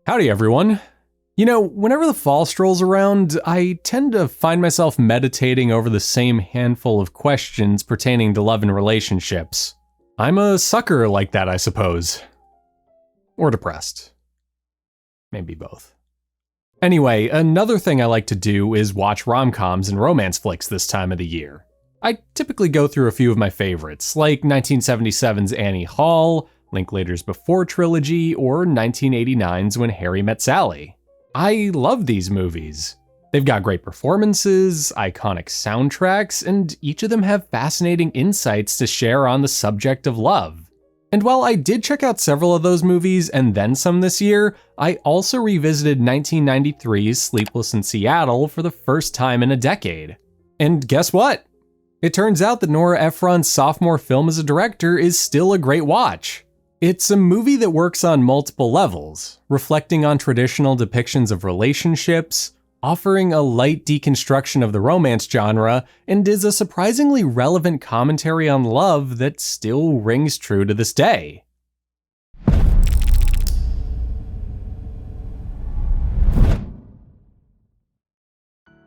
Howdy everyone. You know, whenever the fall strolls around, I tend to find myself meditating over the same handful of questions pertaining to love and relationships. I'm a sucker like that, I suppose. Or depressed. Maybe both. Anyway, another thing I like to do is watch rom-coms and romance flicks this time of the year. I typically go through a few of my favorites, like 1977's Annie Hall, Linklater's Before trilogy, or 1989's When Harry Met Sally. I love these movies. They've got great performances, iconic soundtracks, and each of them have fascinating insights to share on the subject of love. And while I did check out several of those movies and then some this year, I also revisited 1993's Sleepless in Seattle for the first time in a decade. And guess what? It turns out that Nora Ephron's sophomore film as a director is still a great watch. It's a movie that works on multiple levels, reflecting on traditional depictions of relationships, offering a light deconstruction of the romance genre, and is a surprisingly relevant commentary on love that still rings true to this day.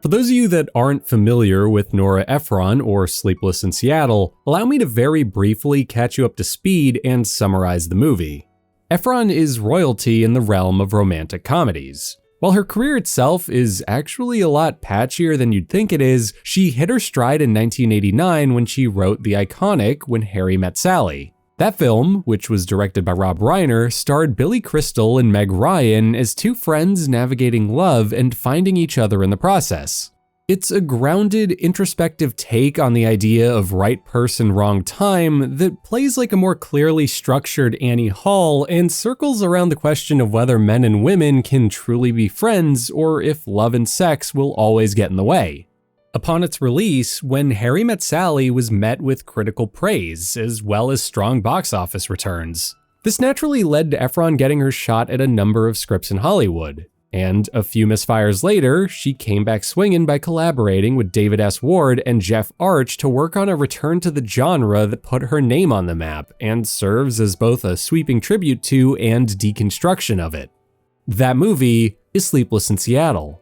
For those of you that aren't familiar with Nora Ephron or Sleepless in Seattle, allow me to very briefly catch you up to speed and summarize the movie. Ephron is royalty in the realm of romantic comedies. While her career itself is actually a lot patchier than you'd think it is, she hit her stride in 1989 when she wrote the iconic When Harry Met Sally. That film, which was directed by Rob Reiner, starred Billy Crystal and Meg Ryan as two friends navigating love and finding each other in the process. It's a grounded, introspective take on the idea of right person, wrong time that plays like a more clearly structured Annie Hall and circles around the question of whether men and women can truly be friends or if love and sex will always get in the way. Upon its release, When Harry Met Sally was met with critical praise, as well as strong box office returns. This naturally led to Ephron getting her shot at a number of scripts in Hollywood. And a few misfires later, she came back swinging by collaborating with David S. Ward and Jeff Arch to work on a return to the genre that put her name on the map and serves as both a sweeping tribute to and deconstruction of it. That movie is Sleepless in Seattle.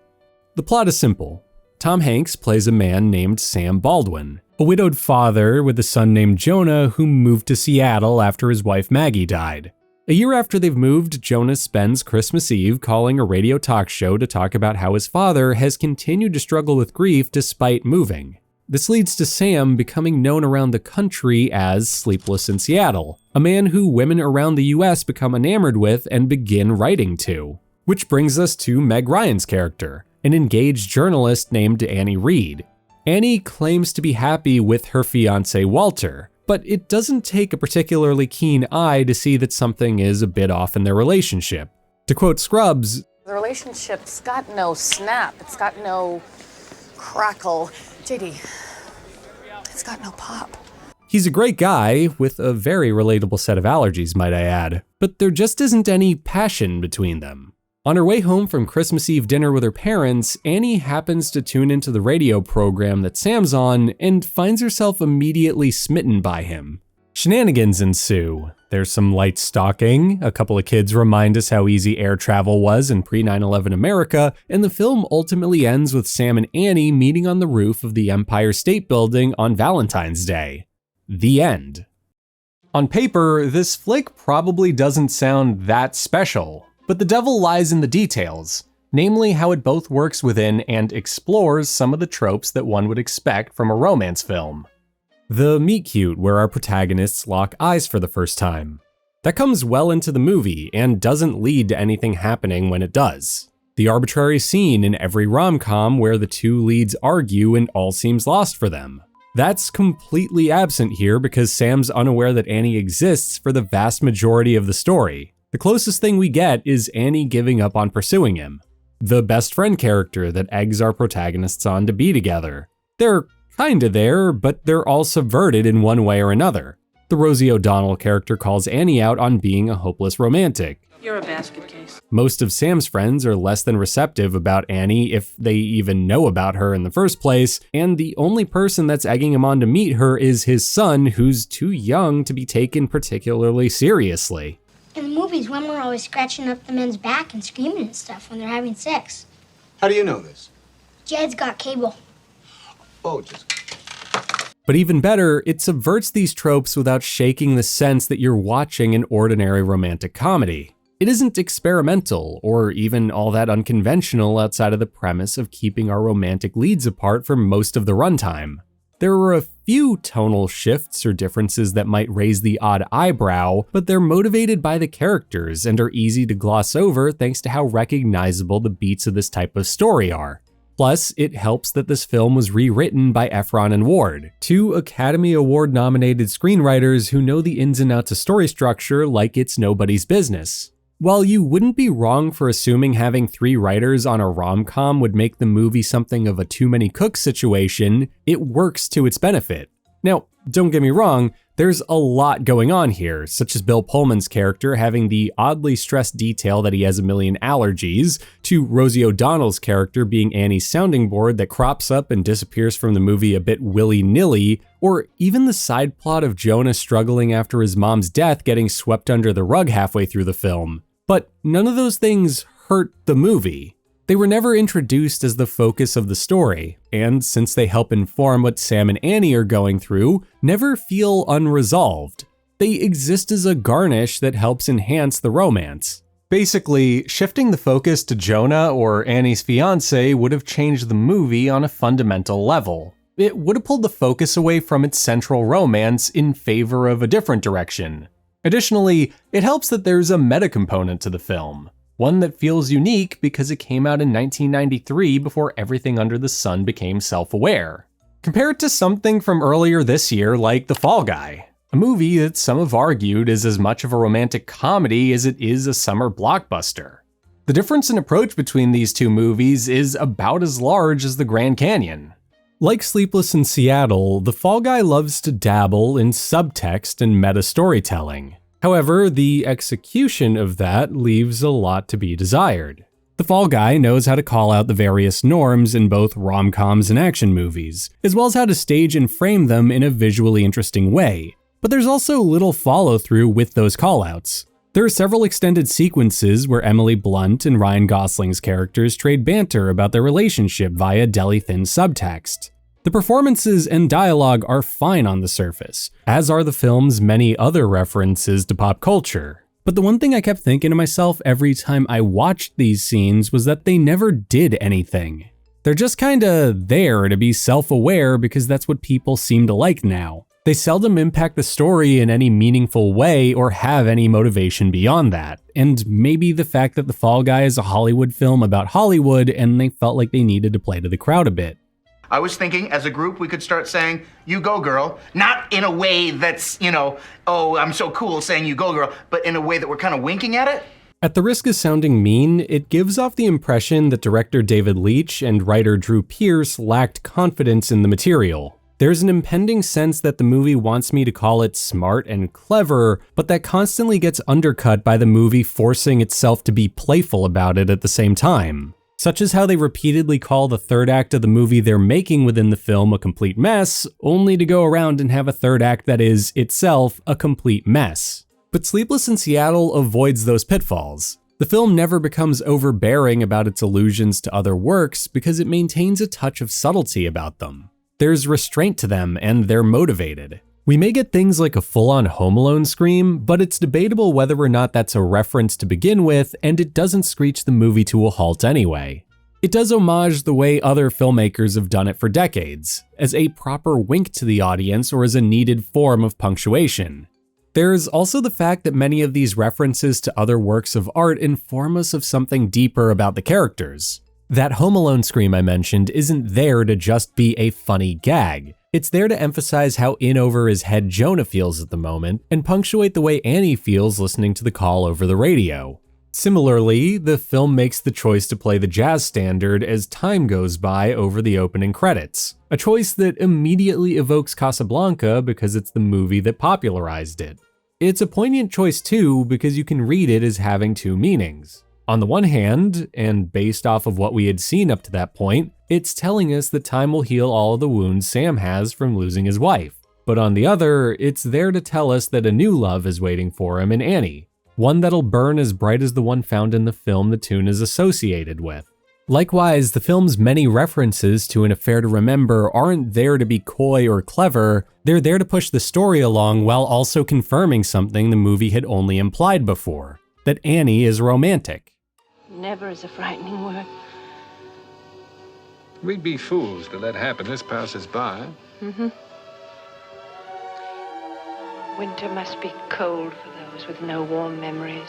The plot is simple. Tom Hanks plays a man named Sam Baldwin, a widowed father with a son named Jonah who moved to Seattle after his wife Maggie died. A year after they've moved, Jonah spends Christmas Eve calling a radio talk show to talk about how his father has continued to struggle with grief despite moving. This leads to Sam becoming known around the country as Sleepless in Seattle, a man who women around the US become enamored with and begin writing to. Which brings us to Meg Ryan's character, an engaged journalist named Annie Reed. Annie claims to be happy with her fiancé Walter, but it doesn't take a particularly keen eye to see that something is a bit off in their relationship. To quote Scrubs, "The relationship's got no snap, it's got no crackle. JD, it's got no pop." He's a great guy with a very relatable set of allergies, might I add, but there just isn't any passion between them. On her way home from Christmas Eve dinner with her parents, Annie happens to tune into the radio program that Sam's on and finds herself immediately smitten by him. Shenanigans ensue. There's some light stalking, a couple of kids remind us how easy air travel was in pre-9/11 America, and the film ultimately ends with Sam and Annie meeting on the roof of the Empire State Building on Valentine's Day. The end. On paper, this flick probably doesn't sound that special. But the devil lies in the details, namely how it both works within and explores some of the tropes that one would expect from a romance film. The meet-cute where our protagonists lock eyes for the first time. That comes well into the movie and doesn't lead to anything happening when it does. The arbitrary scene in every rom-com where the two leads argue and all seems lost for them. That's completely absent here because Sam's unaware that Annie exists for the vast majority of the story. The closest thing we get is Annie giving up on pursuing him. The best friend character that eggs our protagonists on to be together. They're kinda there, but they're all subverted in one way or another. The Rosie O'Donnell character calls Annie out on being a hopeless romantic. You're a basket case. Most of Sam's friends are less than receptive about Annie if they even know about her in the first place, and the only person that's egging him on to meet her is his son, who's too young to be taken particularly seriously. In the movie movies, women are always scratching up the men's back and screaming and stuff when they're having sex. How do you know this? Jed's got cable. Oh, just... But even better, it subverts these tropes without shaking the sense that you're watching an ordinary romantic comedy. It isn't experimental or even all that unconventional outside of the premise of keeping our romantic leads apart for most of the runtime. There are a few tonal shifts or differences that might raise the odd eyebrow, but they're motivated by the characters and are easy to gloss over thanks to how recognizable the beats of this type of story are. Plus, it helps that this film was rewritten by Ephron and Ward, two Academy Award-nominated screenwriters who know the ins and outs of story structure like it's nobody's business. While you wouldn't be wrong for assuming having 3 writers on a rom-com would make the movie something of a too-many-cooks situation, it works to its benefit. Now, don't get me wrong, there's a lot going on here, such as Bill Pullman's character having the oddly stressed detail that he has a million allergies, to Rosie O'Donnell's character being Annie's sounding board that crops up and disappears from the movie a bit willy-nilly, or even the side plot of Jonah struggling after his mom's death getting swept under the rug halfway through the film. But none of those things hurt the movie. They were never introduced as the focus of the story, and since they help inform what Sam and Annie are going through, never feel unresolved. They exist as a garnish that helps enhance the romance. Basically, shifting the focus to Jonah or Annie's fiancé would have changed the movie on a fundamental level. It would have pulled the focus away from its central romance in favor of a different direction. Additionally, it helps that there's a meta component to the film. One that feels unique because it came out in 1993 before everything under the sun became self-aware. Compare it to something from earlier this year like The Fall Guy, a movie that some have argued is as much of a romantic comedy as it is a summer blockbuster. The difference in approach between these two movies is about as large as the Grand Canyon. Like Sleepless in Seattle, The Fall Guy loves to dabble in subtext and meta storytelling. However, the execution of that leaves a lot to be desired. The Fall Guy knows how to call out the various norms in both rom-coms and action movies, as well as how to stage and frame them in a visually interesting way. But there's also little follow-through with those callouts. There are several extended sequences where Emily Blunt and Ryan Gosling's characters trade banter about their relationship via deli-thin subtext. The performances and dialogue are fine on the surface, as are the film's many other references to pop culture. But the one thing I kept thinking to myself every time I watched these scenes was that they never did anything. They're just kinda there to be self-aware because that's what people seem to like now. They seldom impact the story in any meaningful way or have any motivation beyond that. And maybe the fact that The Fall Guy is a Hollywood film about Hollywood and they felt like they needed to play to the crowd a bit. I was thinking, as a group, we could start saying, "You go, girl." Not in a way that's, oh, I'm so cool saying "you go, girl," but in a way that we're kind of winking at it. At the risk of sounding mean, it gives off the impression that director David Leitch and writer Drew Pearce lacked confidence in the material. There's an impending sense that the movie wants me to call it smart and clever, but that constantly gets undercut by the movie forcing itself to be playful about it at the same time. Such as how they repeatedly call the third act of the movie they're making within the film a complete mess, only to go around and have a third act that is, itself, a complete mess. But Sleepless in Seattle avoids those pitfalls. The film never becomes overbearing about its allusions to other works because it maintains a touch of subtlety about them. There's restraint to them and they're motivated. We may get things like a full-on Home Alone scream, but it's debatable whether or not that's a reference to begin with, and it doesn't screech the movie to a halt anyway. It does homage the way other filmmakers have done it for decades, as a proper wink to the audience or as a needed form of punctuation. There's also the fact that many of these references to other works of art inform us of something deeper about the characters. That Home Alone scream I mentioned isn't there to just be a funny gag. It's there to emphasize how in over his head Jonah feels at the moment and punctuate the way Annie feels listening to the call over the radio. Similarly, the film makes the choice to play the jazz standard as time goes by over the opening credits, a choice that immediately evokes Casablanca because it's the movie that popularized it. It's a poignant choice too because you can read it as having two meanings. On the one hand, and based off of what we had seen up to that point, it's telling us that time will heal all of the wounds Sam has from losing his wife. But on the other, it's there to tell us that a new love is waiting for him in Annie. one that'll burn as bright as the one found in the film the tune is associated with. Likewise, the film's many references to An Affair to Remember aren't there to be coy or clever, they're there to push the story along while also confirming something the movie had only implied before, that Annie is romantic. Never is a frightening word. We'd be fools to let happiness pass us by. Winter must be cold for those with no warm memories.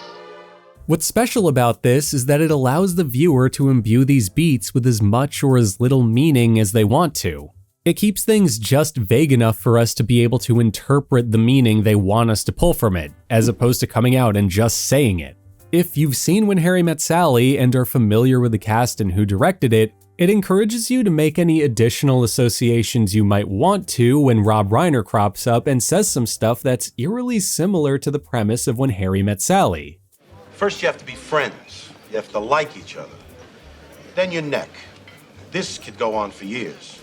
What's special about this is that it allows the viewer to imbue these beats with as much or as little meaning as they want to. It keeps things just vague enough for us to be able to interpret the meaning they want us to pull from it, as opposed to coming out and just saying it. If you've seen When Harry Met Sally and are familiar with the cast and who directed it, it encourages you to make any additional associations you might want to when Rob Reiner crops up and says some stuff that's eerily similar to the premise of When Harry Met Sally. First, you have to be friends. You have to like each other. Then you're neck. This could go on for years.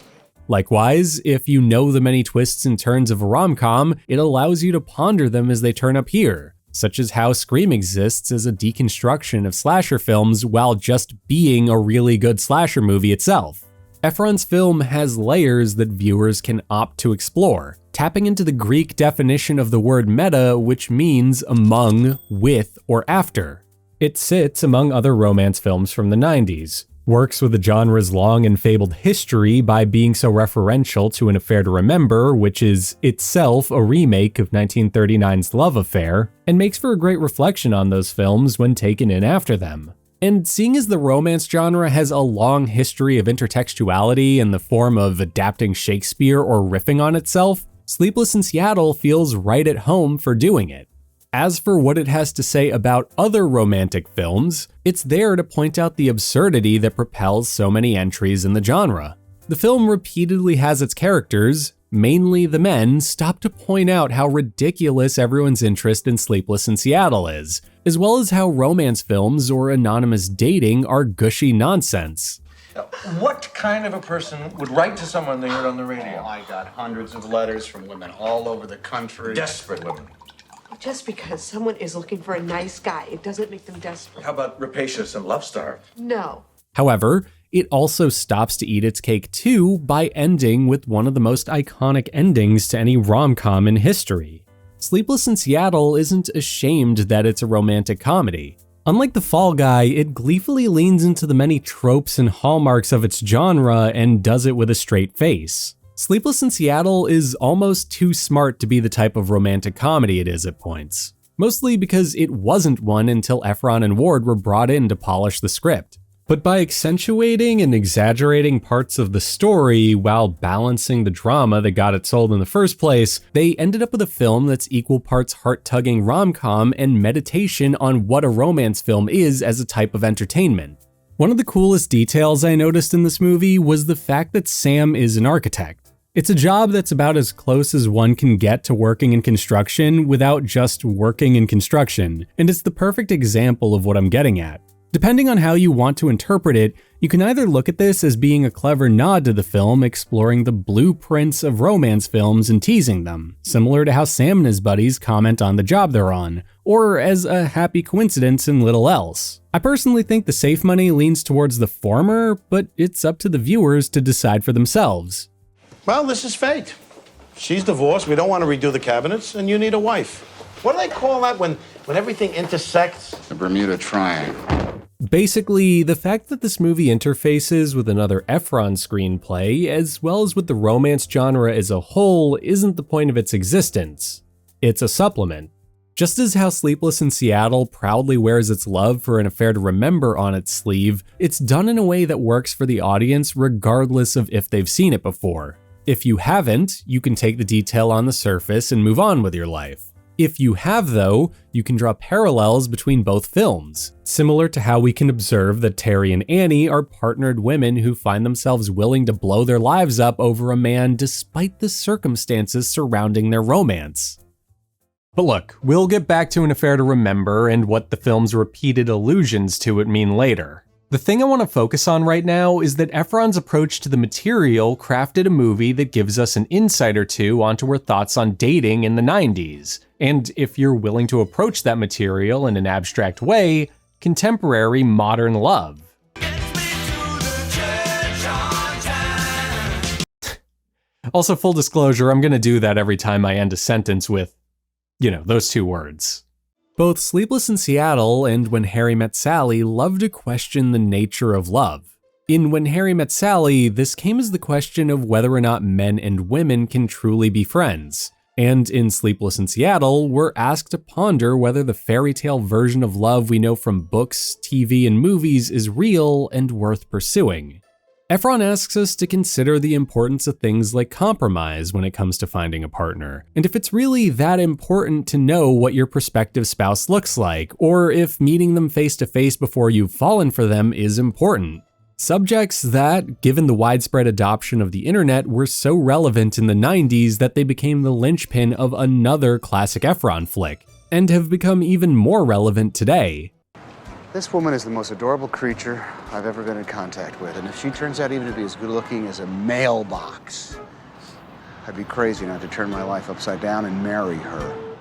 Likewise, if you know the many twists and turns of a rom-com, it allows you to ponder them as they turn up here, such as how Scream exists as a deconstruction of slasher films while just being a really good slasher movie itself. Ephron's film has layers that viewers can opt to explore, tapping into the Greek definition of the word meta, which means among, with, or after. It sits among other romance films from the 90s, works with the genre's long and fabled history by being so referential to An Affair to Remember, which is itself a remake of 1939's Love Affair, and makes for a great reflection on those films when taken in after them. And seeing as the romance genre has a long history of intertextuality in the form of adapting Shakespeare or riffing on itself, Sleepless in Seattle feels right at home for doing it. As for what it has to say about other romantic films, it's there to point out the absurdity that propels so many entries in the genre. The film repeatedly has its characters, mainly the men, stop to point out how ridiculous everyone's interest in Sleepless in Seattle is, as well as how romance films or anonymous dating are gushy nonsense. What kind of a person would write to someone they heard on the radio? Oh, I got hundreds of letters from women all over the country. Desperate women. Just because someone is looking for a nice guy, it doesn't make them desperate. How about rapacious and love-starved? No. However, it also stops to eat its cake too by ending with one of the most iconic endings to any rom-com in history. Sleepless in Seattle isn't ashamed that it's a romantic comedy. Unlike The Fall Guy, it gleefully leans into the many tropes and hallmarks of its genre and does it with a straight face. Sleepless in Seattle is almost too smart to be the type of romantic comedy it is at points, mostly because it wasn't one until Ephron and Ward were brought in to polish the script. But by accentuating and exaggerating parts of the story while balancing the drama that got it sold in the first place, they ended up with a film that's equal parts heart-tugging rom-com and meditation on what a romance film is as a type of entertainment. One of the coolest details I noticed in this movie was the fact that Sam is an architect. It's a job that's about as close as one can get to working in construction without just working in construction, and it's the perfect example of what I'm getting at. Depending on how you want to interpret it, you can either look at this as being a clever nod to the film exploring the blueprints of romance films and teasing them, similar to how Sam and his buddies comment on the job they're on, or as a happy coincidence and little else. I personally think the safe money leans towards the former, but it's up to the viewers to decide for themselves. Well, this is fate. She's divorced, we don't want to redo the cabinets, and you need a wife. What do they call that when everything intersects? The Bermuda Triangle. Basically, the fact that this movie interfaces with another Ephron screenplay, as well as with the romance genre as a whole, isn't the point of its existence. It's a supplement. Just as how Sleepless in Seattle proudly wears its love for An Affair to Remember on its sleeve, it's done in a way that works for the audience regardless of if they've seen it before. If you haven't, you can take the detail on the surface and move on with your life. If you have, though, you can draw parallels between both films, similar to how we can observe that Terry and Annie are partnered women who find themselves willing to blow their lives up over a man despite the circumstances surrounding their romance. But look, we'll get back to An Affair to Remember and what the film's repeated allusions to it mean later. The thing I want to focus on right now is that Ephron's approach to the material crafted a movie that gives us an insight or two onto her thoughts on dating in the 90s, and if you're willing to approach that material in an abstract way, contemporary modern love. Also, full disclosure, I'm gonna do that every time I end a sentence with, those two words. Both Sleepless in Seattle and When Harry Met Sally love to question the nature of love. In When Harry Met Sally, this came as the question of whether or not men and women can truly be friends. And in Sleepless in Seattle, we're asked to ponder whether the fairy tale version of love we know from books, TV, and movies is real and worth pursuing. Ephron asks us to consider the importance of things like compromise when it comes to finding a partner, and if it's really that important to know what your prospective spouse looks like, or if meeting them face to face before you've fallen for them is important. Subjects that, given the widespread adoption of the internet, were so relevant in the 90s that they became the linchpin of another classic Ephron flick, and have become even more relevant today. This woman is the most adorable creature I've ever been in contact with, and if she turns out even to be as good looking as a mailbox, I'd be crazy not to turn my life upside down and marry her.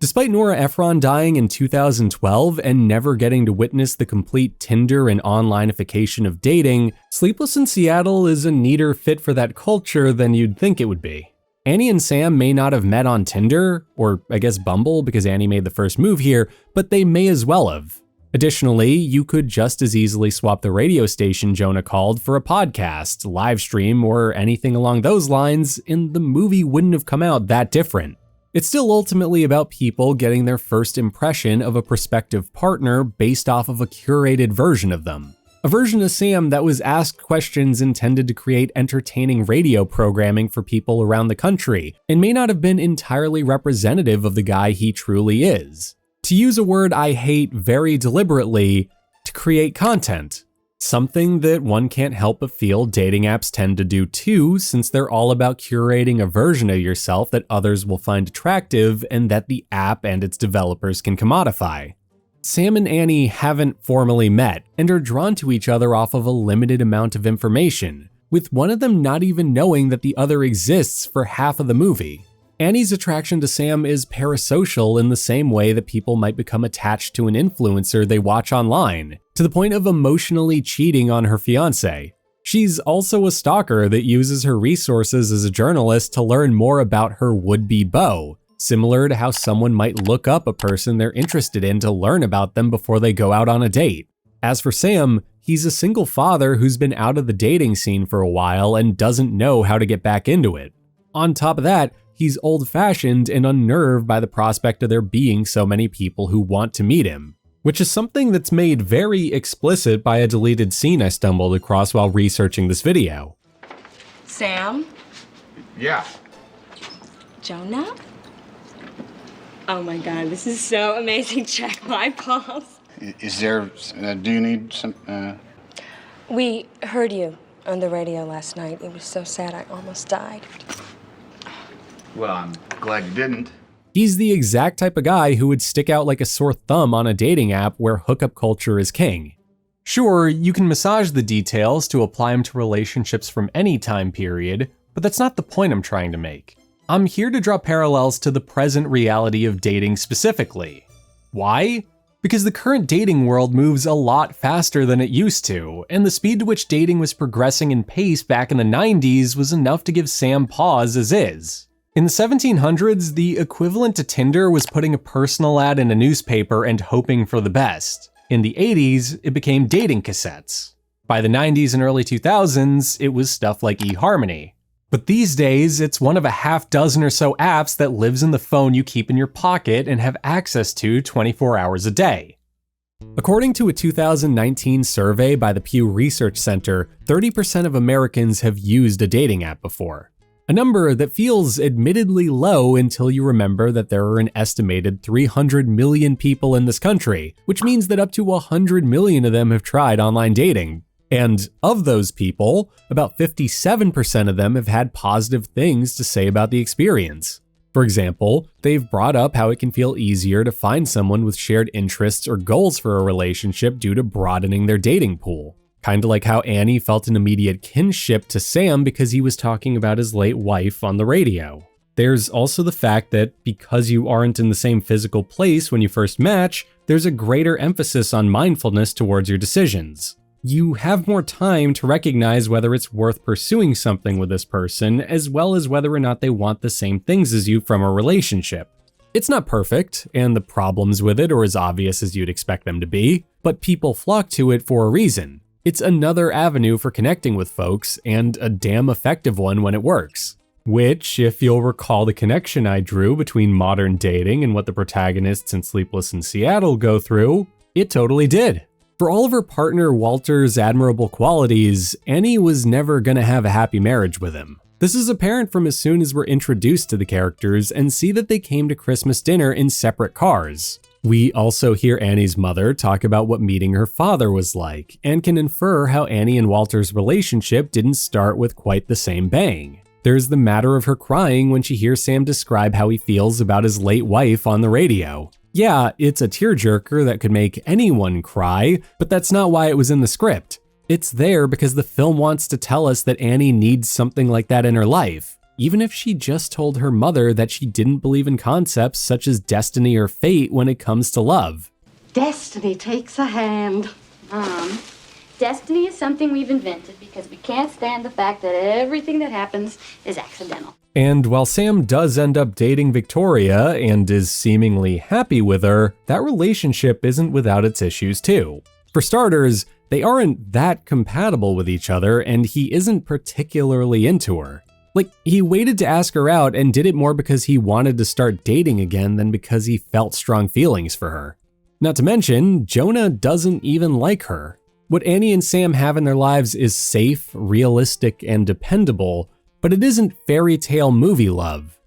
Despite Nora Ephron dying in 2012 and never getting to witness the complete Tinder and onlineification of dating, Sleepless in Seattle is a neater fit for that culture than you'd think it would be. Annie and Sam may not have met on Tinder, or I guess Bumble because Annie made the first move here, but they may as well have. Additionally, you could just as easily swap the radio station Jonah called for a podcast, live stream, or anything along those lines, and the movie wouldn't have come out that different. It's still ultimately about people getting their first impression of a prospective partner based off of a curated version of them. A version of Sam that was asked questions intended to create entertaining radio programming for people around the country, and may not have been entirely representative of the guy he truly is. To use a word I hate very deliberately, to create content. Something that one can't help but feel dating apps tend to do too, since they're all about curating a version of yourself that others will find attractive and that the app and its developers can commodify. Sam and Annie haven't formally met and are drawn to each other off of a limited amount of information, with one of them not even knowing that the other exists for half of the movie. Annie's attraction to Sam is parasocial in the same way that people might become attached to an influencer they watch online, to the point of emotionally cheating on her fiancé. She's also a stalker that uses her resources as a journalist to learn more about her would-be beau, similar to how someone might look up a person they're interested in to learn about them before they go out on a date. As for Sam, he's a single father who's been out of the dating scene for a while and doesn't know how to get back into it. On top of that, he's old-fashioned and unnerved by the prospect of there being so many people who want to meet him, which is something that's made very explicit by a deleted scene I stumbled across while researching this video. Sam? Yeah. Jonah? Oh my God, this is so amazing. Check my pulse. Is there, do you need some, We heard you on the radio last night. It was so sad I almost died. Well, I'm glad you didn't. He's the exact type of guy who would stick out like a sore thumb on a dating app where hookup culture is king. Sure, you can massage the details to apply them to relationships from any time period, but that's not the point I'm trying to make. I'm here to draw parallels to the present reality of dating specifically. Why? Because the current dating world moves a lot faster than it used to, and the speed to which dating was progressing in pace back in the 90s was enough to give Sam pause as is. In the 1700s, the equivalent to Tinder was putting a personal ad in a newspaper and hoping for the best. In the 80s, it became dating cassettes. By the 90s and early 2000s, it was stuff like eHarmony. But these days, it's one of a half dozen or so apps that lives in the phone you keep in your pocket and have access to 24 hours a day. According to a 2019 survey by the Pew Research Center, 30% of Americans have used a dating app before. A number that feels admittedly low until you remember that there are an estimated 300 million people in this country, which means that up to 100 million of them have tried online dating. And of those people, about 57% of them have had positive things to say about the experience. For example, they've brought up how it can feel easier to find someone with shared interests or goals for a relationship due to broadening their dating pool. Kinda like how Annie felt an immediate kinship to Sam because he was talking about his late wife on the radio. There's also the fact that because you aren't in the same physical place when you first match, there's a greater emphasis on mindfulness towards your decisions. You have more time to recognize whether it's worth pursuing something with this person, as well as whether or not they want the same things as you from a relationship. It's not perfect, and the problems with it are as obvious as you'd expect them to be, but people flock to it for a reason. It's another avenue for connecting with folks, and a damn effective one when it works. Which, if you'll recall the connection I drew between modern dating and what the protagonists in Sleepless in Seattle go through, it totally did. For all of her partner Walter's admirable qualities, Annie was never gonna have a happy marriage with him. This is apparent from as soon as we're introduced to the characters and see that they came to Christmas dinner in separate cars. We also hear Annie's mother talk about what meeting her father was like, and can infer how Annie and Walter's relationship didn't start with quite the same bang. There's the matter of her crying when she hears Sam describe how he feels about his late wife on the radio. Yeah, it's a tearjerker that could make anyone cry, but that's not why it was in the script. It's there because the film wants to tell us that Annie needs something like that in her life, even if she just told her mother that she didn't believe in concepts such as destiny or fate when it comes to love. Destiny takes a hand. Destiny is something we've invented because we can't stand the fact that everything that happens is accidental. And while Sam does end up dating Victoria and is seemingly happy with her, that relationship isn't without its issues too. For starters, they aren't that compatible with each other, and he isn't particularly into her. Like, he waited to ask her out and did it more because he wanted to start dating again than because he felt strong feelings for her. Not to mention, Jonah doesn't even like her. What Annie and Sam have in their lives is safe, realistic, and dependable, but it isn't fairy tale movie love.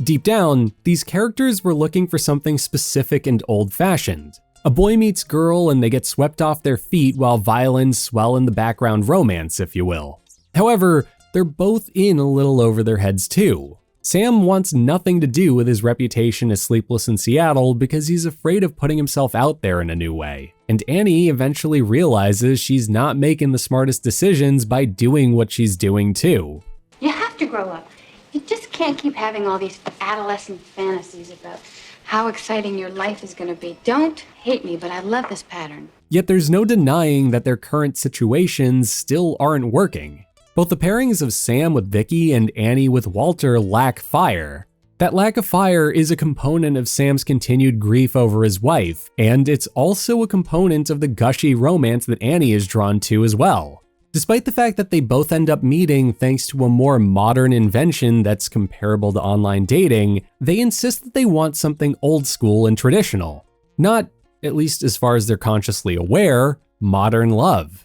Deep down, these characters were looking for something specific and old-fashioned. A boy meets girl and they get swept off their feet while violins swell in the background romance, if you will. However, they're both in a little over their heads too. Sam wants nothing to do with his reputation as Sleepless in Seattle because he's afraid of putting himself out there in a new way. And Annie eventually realizes she's not making the smartest decisions by doing what she's doing too. You have to grow up. You just can't keep having all these adolescent fantasies about how exciting your life is going to be. Don't hate me, but I love this pattern. Yet there's no denying that their current situations still aren't working. Both the pairings of Sam with Vicky and Annie with Walter lack fire. That lack of fire is a component of Sam's continued grief over his wife, and it's also a component of the gushy romance that Annie is drawn to as well. Despite the fact that they both end up meeting thanks to a more modern invention that's comparable to online dating, they insist that they want something old school and traditional. Not, at least as far as they're consciously aware, modern love.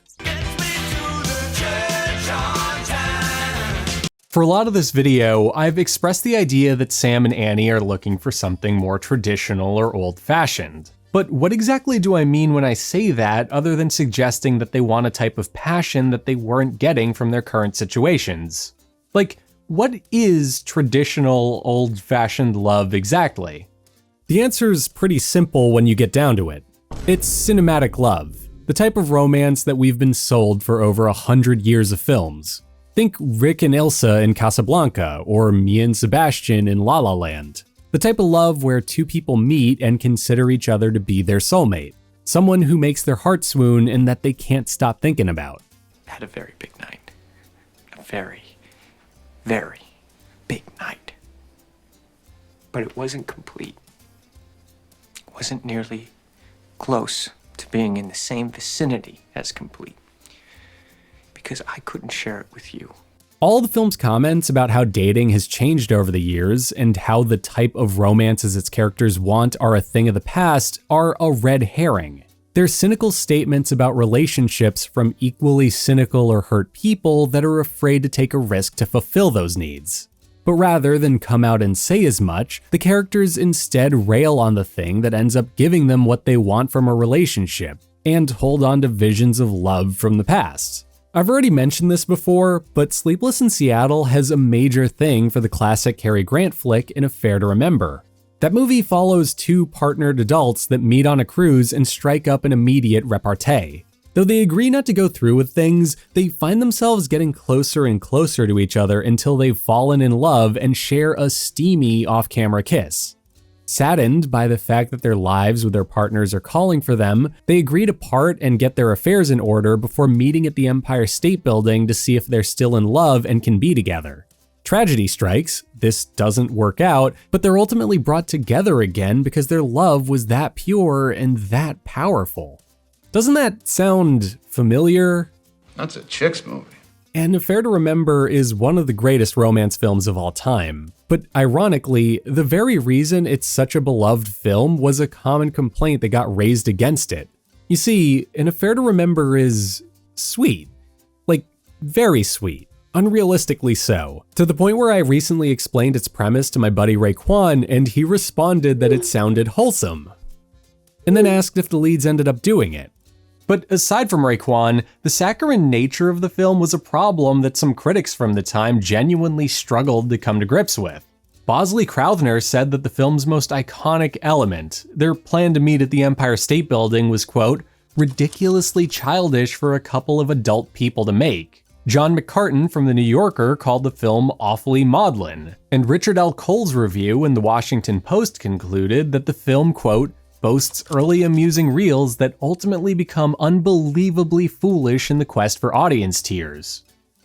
For a lot of this video, I've expressed the idea that Sam and Annie are looking for something more traditional or old-fashioned. But what exactly do I mean when I say that, other than suggesting that they want a type of passion that they weren't getting from their current situations? Like, what is traditional, old-fashioned love exactly? The answer's pretty simple when you get down to it. It's cinematic love, the type of romance that we've been sold for over 100 years of films. Think Rick and Ilsa in Casablanca, or Mia and Sebastian in La La Land. The type of love where two people meet and consider each other to be their soulmate. Someone who makes their heart swoon and that they can't stop thinking about. Had a very big night. A very, very big night. But it wasn't complete. It wasn't nearly close to being in the same vicinity as complete. Because I couldn't share it with you. All the film's comments about how dating has changed over the years and how the type of romances its characters want are a thing of the past are a red herring. They're cynical statements about relationships from equally cynical or hurt people that are afraid to take a risk to fulfill those needs. But rather than come out and say as much, the characters instead rail on the thing that ends up giving them what they want from a relationship, and hold on to visions of love from the past. I've already mentioned this before, but Sleepless in Seattle has a major thing for the classic Cary Grant flick An Affair to Remember. That movie follows two partnered adults that meet on a cruise and strike up an immediate repartee. Though they agree not to go through with things, they find themselves getting closer and closer to each other until they've fallen in love and share a steamy off-camera kiss. Saddened by the fact that their lives with their partners are calling for them, they agree to part and get their affairs in order before meeting at the Empire State Building to see if they're still in love and can be together. Tragedy strikes, this doesn't work out, but they're ultimately brought together again because their love was that pure and that powerful. Doesn't that sound familiar? That's a chick's movie. An Affair to Remember is one of the greatest romance films of all time. But ironically, the very reason it's such a beloved film was a common complaint that got raised against it. You see, An Affair to Remember is sweet. Like, very sweet. Unrealistically so, to the point where I recently explained its premise to my buddy Raekwon, and he responded that it sounded wholesome, and then asked if the leads ended up doing it. But aside from Raekwon, the saccharine nature of the film was a problem that some critics from the time genuinely struggled to come to grips with. Bosley Crowther said that the film's most iconic element, their plan to meet at the Empire State Building, was, quote, ridiculously childish for a couple of adult people to make. John McCartan from The New Yorker called the film awfully maudlin, and Richard L. Cole's review in The Washington Post concluded that the film, quote, boasts early amusing reels that ultimately become unbelievably foolish in the quest for audience tears.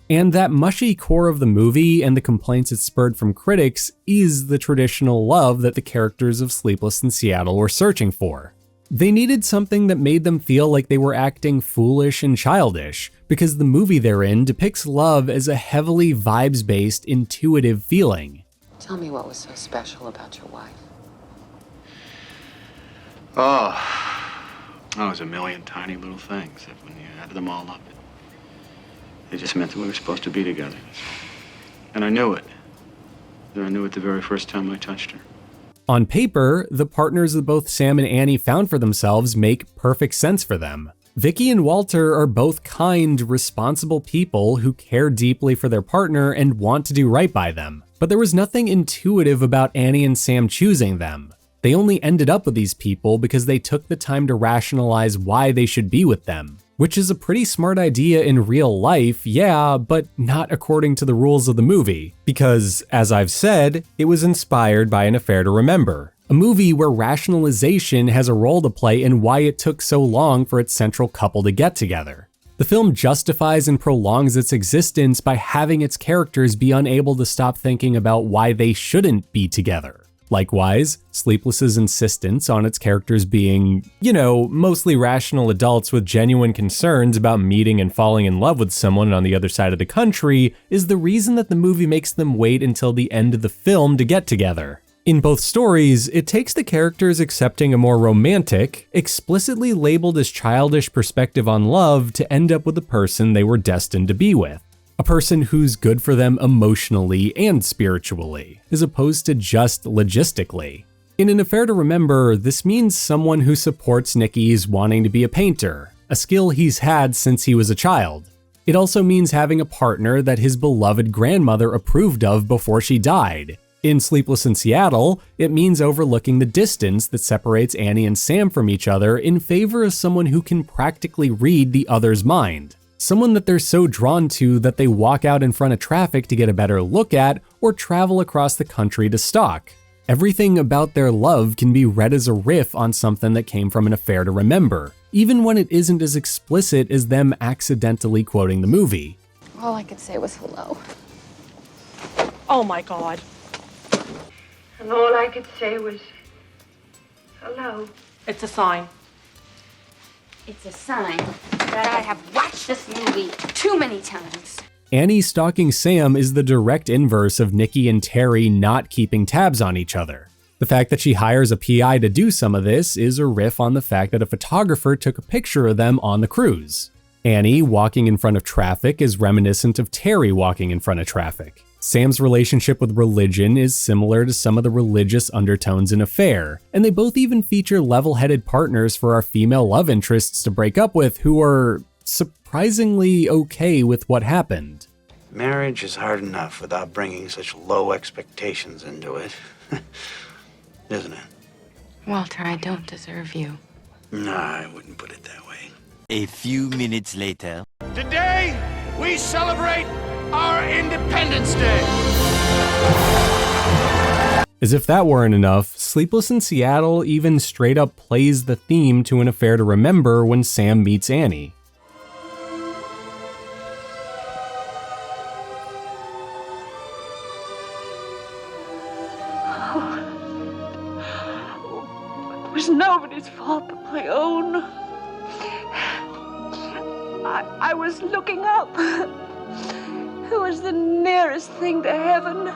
And that mushy core of the movie and the complaints it spurred from critics is the traditional love that the characters of Sleepless in Seattle were searching for. They needed something that made them feel like they were acting foolish and childish, because the movie they're in depicts love as a heavily vibes-based, intuitive feeling. Tell me what was so special about your wife. Oh, it was a million tiny little things that when you added them all up, it just meant that we were supposed to be together. And I knew it. And I knew it the very first time I touched her. On paper, the partners that both Sam and Annie found for themselves make perfect sense for them. Vicky and Walter are both kind, responsible people who care deeply for their partner and want to do right by them. But there was nothing intuitive about Annie and Sam choosing them. They only ended up with these people because they took the time to rationalize why they should be with them. Which is a pretty smart idea in real life, yeah, but not according to the rules of the movie. Because, as I've said, it was inspired by An Affair to Remember, a movie where rationalization has a role to play in why it took so long for its central couple to get together. The film justifies and prolongs its existence by having its characters be unable to stop thinking about why they shouldn't be together. Likewise, Sleepless's insistence on its characters being, mostly rational adults with genuine concerns about meeting and falling in love with someone on the other side of the country is the reason that the movie makes them wait until the end of the film to get together. In both stories, it takes the characters accepting a more romantic, explicitly labeled as childish perspective on love to end up with the person they were destined to be with. A person who's good for them emotionally and spiritually, as opposed to just logistically. In An Affair to Remember, this means someone who supports Nicky's wanting to be a painter, a skill he's had since he was a child. It also means having a partner that his beloved grandmother approved of before she died. In Sleepless in Seattle, it means overlooking the distance that separates Annie and Sam from each other in favor of someone who can practically read the other's mind. Someone that they're so drawn to that they walk out in front of traffic to get a better look at or travel across the country to stalk. Everything about their love can be read as a riff on something that came from An Affair to Remember, even when it isn't as explicit as them accidentally quoting the movie. All I could say was hello. Oh my God. And all I could say was, hello. It's a sign. It's a sign that I have watched this movie too many times. Annie stalking Sam is the direct inverse of Nicky and Terry not keeping tabs on each other. The fact that she hires a PI to do some of this is a riff on the fact that a photographer took a picture of them on the cruise. Annie walking in front of traffic is reminiscent of Terry walking in front of traffic. Sam's relationship with religion is similar to some of the religious undertones in Affair, and they both even feature level-headed partners for our female love interests to break up with who are surprisingly okay with what happened. Marriage is hard enough without bringing such low expectations into it. Isn't it? Walter, I don't deserve you. No, I wouldn't put it that way. A few minutes later. Today, we celebrate our Independence Day. As if that weren't enough, Sleepless in Seattle even straight up plays the theme to An Affair to Remember when Sam meets Annie. It was nobody's fault but my own. I was looking up. It was the nearest thing to heaven.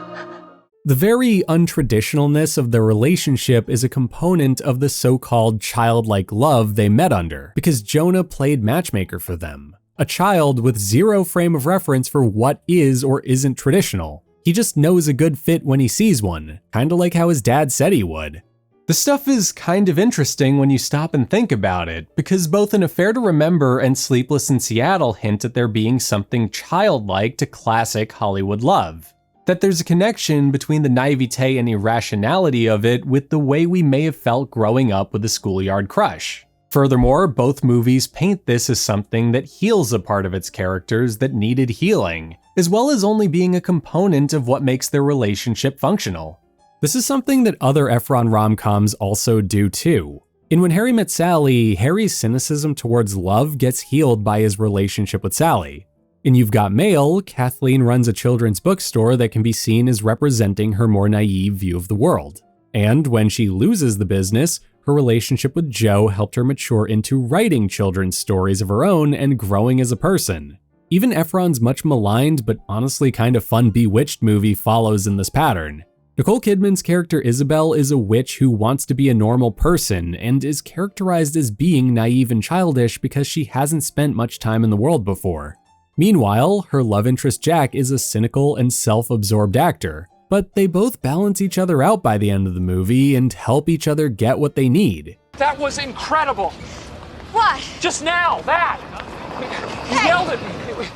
The very untraditionalness of their relationship is a component of the so-called childlike love they met under, because Jonah played matchmaker for them. A child with zero frame of reference for what is or isn't traditional. He just knows a good fit when he sees one, kinda like how his dad said he would. The stuff is kind of interesting when you stop and think about it, because both An Affair to Remember and Sleepless in Seattle hint at there being something childlike to classic Hollywood love. That there's a connection between the naivete and irrationality of it with the way we may have felt growing up with a schoolyard crush. Furthermore, both movies paint this as something that heals a part of its characters that needed healing, as well as only being a component of what makes their relationship functional. This is something that other Ephron rom-coms also do too. In When Harry Met Sally, Harry's cynicism towards love gets healed by his relationship with Sally. In You've Got Mail, Kathleen runs a children's bookstore that can be seen as representing her more naive view of the world. And when she loses the business, her relationship with Joe helped her mature into writing children's stories of her own and growing as a person. Even Ephron's much maligned but honestly kind of fun Bewitched movie follows in this pattern. Nicole Kidman's character Isabel is a witch who wants to be a normal person and is characterized as being naive and childish because she hasn't spent much time in the world before. Meanwhile, her love interest Jack is a cynical and self-absorbed actor, but they both balance each other out by the end of the movie and help each other get what they need. That was incredible. What? Just now, that. You yelled at me.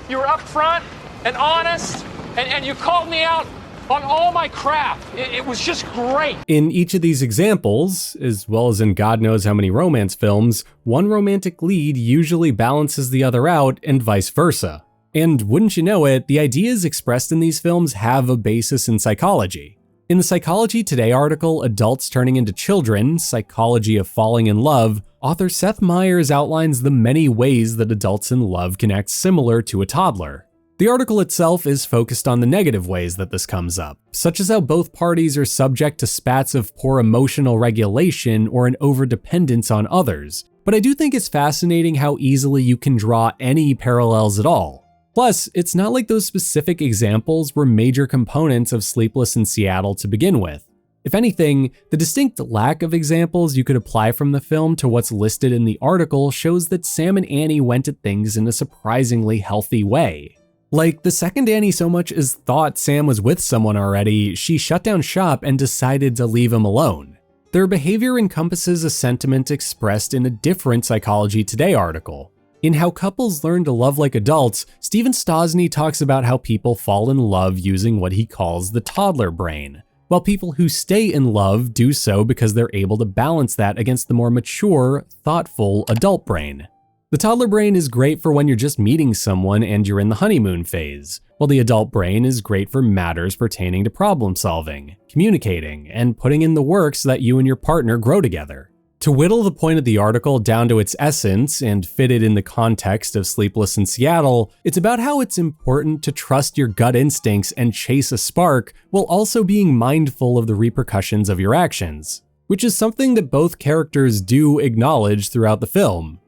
You were up front and honest, and you called me out on all my crap. It was just great. In each of these examples, as well as in God knows how many romance films, one romantic lead usually balances the other out and vice versa. And wouldn't you know it, the ideas expressed in these films have a basis in psychology. In the Psychology Today article, Adults Turning into Children, Psychology of Falling in Love, author Seth Meyers outlines the many ways that adults in love can act similar to a toddler. The article itself is focused on the negative ways that this comes up, such as how both parties are subject to spats of poor emotional regulation or an overdependence on others, but I do think it's fascinating how easily you can draw any parallels at all. Plus, it's not like those specific examples were major components of Sleepless in Seattle to begin with. If anything, the distinct lack of examples you could apply from the film to what's listed in the article shows that Sam and Annie went at things in a surprisingly healthy way. Like, the second Annie so much as thought Sam was with someone already, she shut down shop and decided to leave him alone. Their behavior encompasses a sentiment expressed in a different Psychology Today article. In How Couples Learn to Love Like Adults, Stephen Stosny talks about how people fall in love using what he calls the toddler brain, while people who stay in love do so because they're able to balance that against the more mature, thoughtful adult brain. The toddler brain is great for when you're just meeting someone and you're in the honeymoon phase, while the adult brain is great for matters pertaining to problem solving, communicating, and putting in the work so that you and your partner grow together. To whittle the point of the article down to its essence and fit it in the context of Sleepless in Seattle, it's about how it's important to trust your gut instincts and chase a spark while also being mindful of the repercussions of your actions, which is something that both characters do acknowledge throughout the film.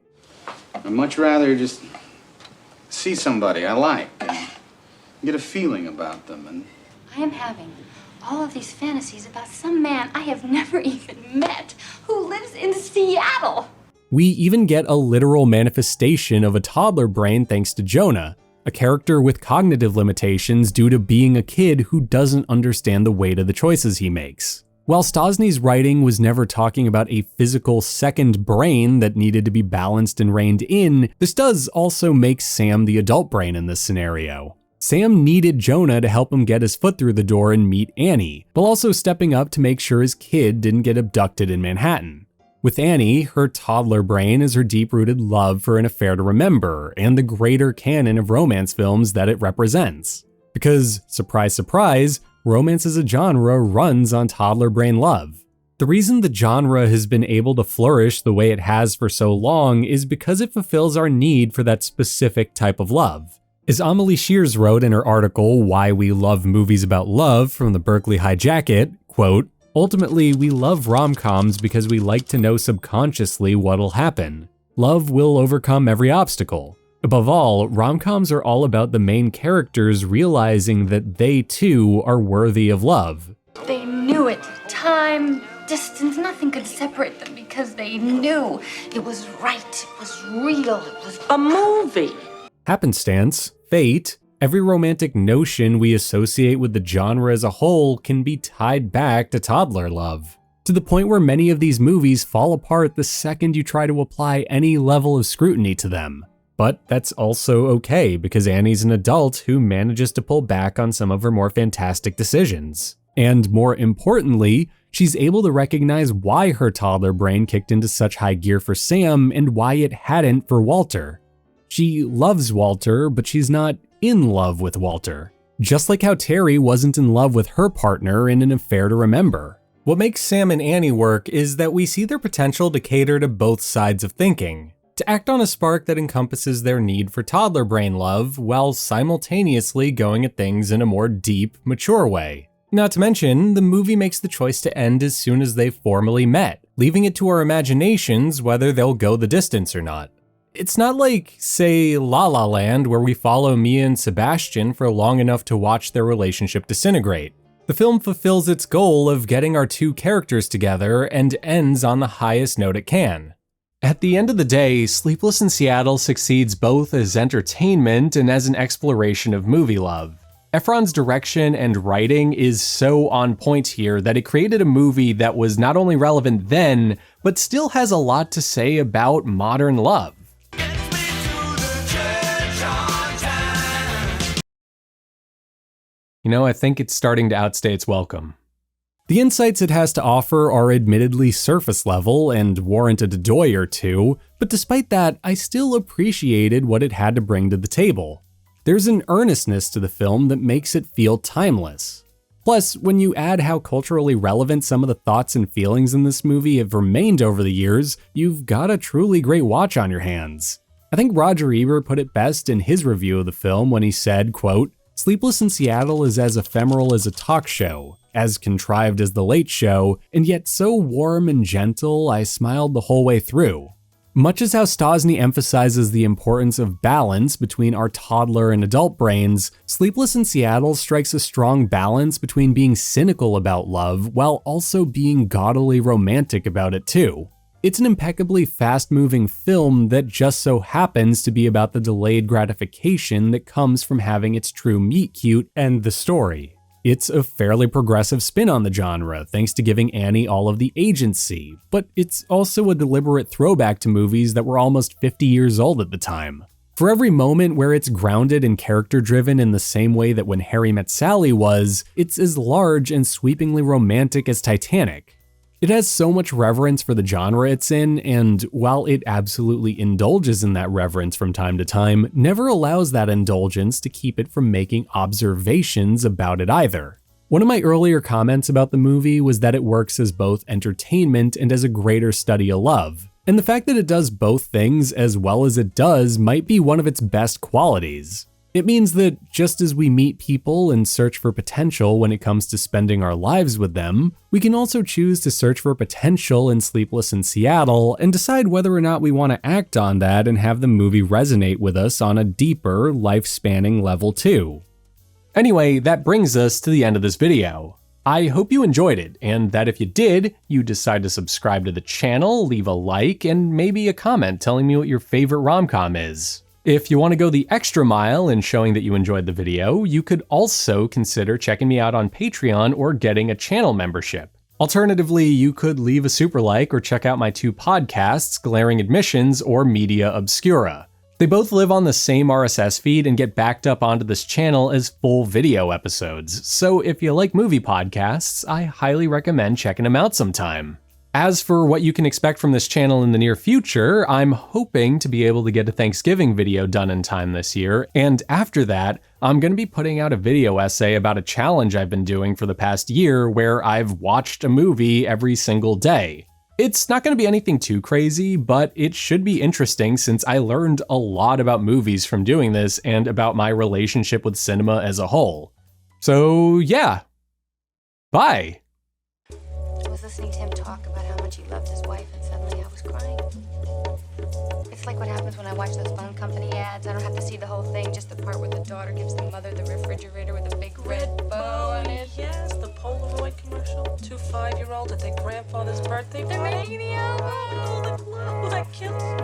I'd much rather just see somebody I like and get a feeling about them. And I am having all of these fantasies about some man I have never even met who lives in Seattle. We even get a literal manifestation of a toddler brain thanks to Jonah, a character with cognitive limitations due to being a kid who doesn't understand the weight of the choices he makes. While Stosny's writing was never talking about a physical second brain that needed to be balanced and reined in, this does also make Sam the adult brain in this scenario. Sam needed Jonah to help him get his foot through the door and meet Annie, while also stepping up to make sure his kid didn't get abducted in Manhattan. With Annie, her toddler brain is her deep-rooted love for An Affair to Remember and the greater canon of romance films that it represents. Because, surprise surprise, romance as a genre runs on toddler brain love. The reason the genre has been able to flourish the way it has for so long is because it fulfills our need for that specific type of love. As Amelie Shears wrote in her article, Why We Love Movies About Love from the Berkeley High Jacket, quote, "Ultimately, we love rom-coms because we like to know subconsciously what'll happen. Love will overcome every obstacle. Above all, rom-coms are all about the main characters realizing that they too are worthy of love." They knew it. Time, distance, nothing could separate them because they knew it was right, it was real, it was a movie. Happenstance, fate, every romantic notion we associate with the genre as a whole can be tied back to toddler love, to the point where many of these movies fall apart the second you try to apply any level of scrutiny to them. But that's also okay because Annie's an adult who manages to pull back on some of her more fantastic decisions. And more importantly, she's able to recognize why her toddler brain kicked into such high gear for Sam and why it hadn't for Walter. She loves Walter, but she's not in love with Walter. Just like how Terry wasn't in love with her partner in An Affair to Remember. What makes Sam and Annie work is that we see their potential to cater to both sides of thinking, to act on a spark that encompasses their need for toddler brain love while simultaneously going at things in a more deep, mature way. Not to mention, the movie makes the choice to end as soon as they've formally met, leaving it to our imaginations whether they'll go the distance or not. It's not like, say, La La Land, where we follow Mia and Sebastian for long enough to watch their relationship disintegrate. The film fulfills its goal of getting our two characters together and ends on the highest note it can. At the end of the day, Sleepless in Seattle succeeds both as entertainment and as an exploration of movie love. Ephron's direction and writing is so on point here that it created a movie that was not only relevant then, but still has a lot to say about modern love. You know, I think it's starting to outstay its welcome. The insights it has to offer are admittedly surface level and warranted a doy or two, but despite that, I still appreciated what it had to bring to the table. There's an earnestness to the film that makes it feel timeless. Plus, when you add how culturally relevant some of the thoughts and feelings in this movie have remained over the years, you've got a truly great watch on your hands. I think Roger Ebert put it best in his review of the film when he said, quote, "Sleepless in Seattle is as ephemeral as a talk show, as contrived as The Late Show, and yet so warm and gentle I smiled the whole way through." Much as how Stosny emphasizes the importance of balance between our toddler and adult brains, Sleepless in Seattle strikes a strong balance between being cynical about love while also being gaudily romantic about it too. It's an impeccably fast-moving film that just so happens to be about the delayed gratification that comes from having its true meet-cute end the story. It's a fairly progressive spin on the genre, thanks to giving Annie all of the agency, but it's also a deliberate throwback to movies that were almost 50 years old at the time. For every moment where it's grounded and character-driven in the same way that When Harry Met Sally was, it's as large and sweepingly romantic as Titanic. It has so much reverence for the genre it's in, and while it absolutely indulges in that reverence from time to time, never allows that indulgence to keep it from making observations about it either. One of my earlier comments about the movie was that it works as both entertainment and as a greater study of love. And the fact that it does both things as well as it does might be one of its best qualities. It means that just as we meet people and search for potential when it comes to spending our lives with them, we can also choose to search for potential in Sleepless in Seattle and decide whether or not we want to act on that and have the movie resonate with us on a deeper, life-spanning level too. Anyway, that brings us to the end of this video. I hope you enjoyed it, and that if you did, you decide to subscribe to the channel, leave a like, and maybe a comment telling me what your favorite rom-com is. If you want to go the extra mile in showing that you enjoyed the video, you could also consider checking me out on Patreon or getting a channel membership. Alternatively, you could leave a super like or check out my 2 podcasts, Glaring Admissions or Media Obscura. They both live on the same RSS feed and get backed up onto this channel as full video episodes, so if you like movie podcasts, I highly recommend checking them out sometime. As for what you can expect from this channel in the near future, I'm hoping to be able to get a Thanksgiving video done in time this year, and after that, I'm going to be putting out a video essay about a challenge I've been doing for the past year where I've watched a movie every single day. It's not going to be anything too crazy, but it should be interesting since I learned a lot about movies from doing this and about my relationship with cinema as a whole. So yeah, bye! I was listening to him talk about how much he loved his wife, and suddenly I was crying. It's like what happens when I watch those phone company ads. I don't have to see the whole thing, just the part where the daughter gives the mother the refrigerator with a big red bow on it. Yes, the Polaroid commercial. 2 5-year-olds at their grandfather's birthday party. They're making the album. Oh, the glue that kills me.